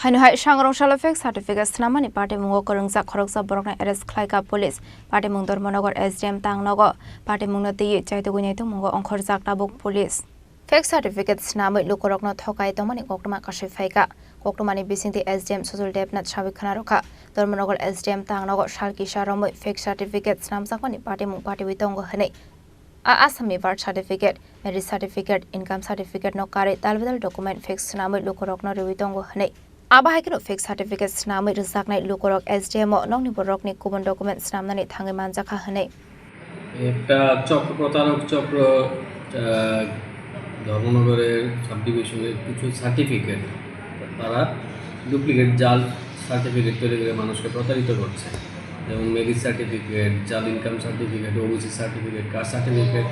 Hanuhai Shangrong Shalafek certificate Swnamani Patimungo Khorang Khorok Borok arrest Klaika police Patimung Dormonogo SDM Tangnogo Patimungo Ti Chaitugunito Mungo on Khorjak Tabuk police Fake certificate Snami Lukorok no Tokai Domani Kokuma Kashifeka Kokumani Bising the SDM Susul Depnat Shavikanaroka Dormonogo SDM Tangnogo Shalki Sharomo fake certificate Snamsakoni Patimung Party with Tongo Hene Asami birth certificate, marriage certificate, income certificate no carry talvidal document fake Snami Lukorok no Rivitongo Hene Abahikino fake certificate Snami Rizakni Lukorok SDM no Borok ni Kuban document Swnamani Tangi Manjaka Hene একটা চক্র প্রতারক চক্র ধর্মনগরের সাবডিভিশনের কিছু certificate তারা duplicate জাল certificate তৈরি করে মানুষকে প্রতারিত করছে যেমন ম্যারেজ সার্টিফিকেট জাল income certificate OBC certificate caste certificate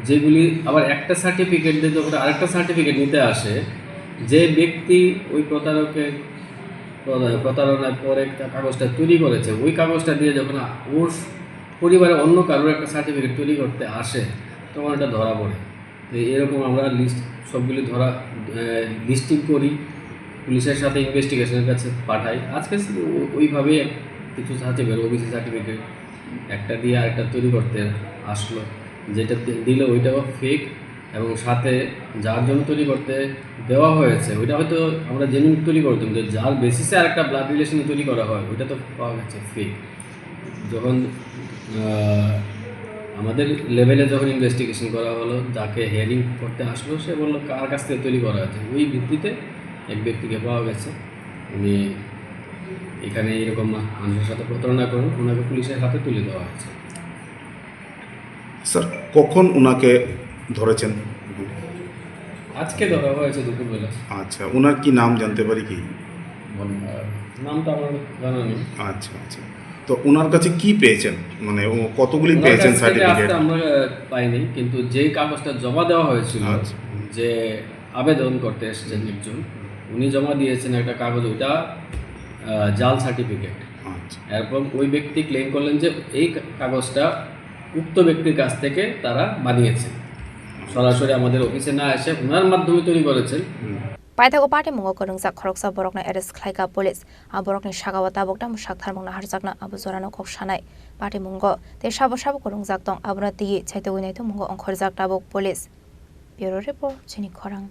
যেগুলি আবার একটা সার্টিফিকেট দিয়ে যখন আরেকটা সার্টিফিকেট নিতে আসে যে ব্যক্তি ওই প্রতারণার পরে কাগজটা তৈরি করেছে ওই কাগজটা দিয়ে যখন ওর পরিবারে অন্য কারোর একটা সার্টিফিকেট তৈরি করতে আসে তখন এটা ধরা পড়ে তো এরকম আমরা সবগুলি লিস্টিং করি পুলিশের সাথে ইনভেস্টিগেশনের কাছে পাঠাই আজকে ওইভাবে কিছু সার্টিফিকেট ওবিসি সার্টিফিকেট একটা দিয়ে আরেকটা তৈরি করতে আসলো যেটা দিলে ওইটাও ফেক এবং সাথে যার জন্য তৈরি করতে দেওয়া হয়েছে ওইটা হয়তো আমরা জেনুইন তৈরি করতাম যে যার বেসিসে আরেকটা ব্লাড রিলেশন তৈরি করা হয় ওইটা তো পাওয়া গেছে ফেক যখন আমাদের লেভেলে যখন ইনভেস্টিগেশন করা হলো যাকে হিয়ারিং করতে আসলো সে বললো কার কাছ থেকে তৈরি করা হয়েছে ওই ভিত্তিতে এক ব্যক্তিকে পাওয়া গেছে উনি এখানে এরকম মানুষের সাথে প্রতারণা করেন ওনাকে পুলিশের হাতে তুলে দেওয়া হয়েছে স্যার কখন ওনাকে ধরেছেন আজকে ধরা হয়েছে দুপুরবেলা আচ্ছা ওনার কি নাম জানতে পারি কি নামটা আমার জানা নেই আচ্ছা আচ্ছা তো ওনার কাছে কি পেয়েছেন মানে ও কতগুলি পেয়েছেন সার্টিফিকেট আমরা পাইনি কিন্তু যে কাগজটা জমা দেওয়া হয়েছিল যে আবেদন করতে এসেছেন একজন উনি জমা দিয়েছেন একটা কাগজ ওইটা জাল সার্টিফিকেট আচ্ছা এরপর ওই ব্যক্তি ক্লেম করলেন যে এই কাগজটা উক্ত ব্যক্তির কাছ থেকে তারা বানিয়েছে সরাসরি আমাদের অফিসে না এসে ওনার মাধ্যমে তৈরি করেছেন Paithago Patimungo Khorang Khorok Borok arrest Klaika police Borok ni Shagawa Tabok Dam Shakthar Mungna Harjakna Abuzorano Kokshanai Patimungo Te Shabo Korong Zakdong Abra Ti Chaitugunito Mungo on Khorjak Tabok police Bureau report Chini Khorang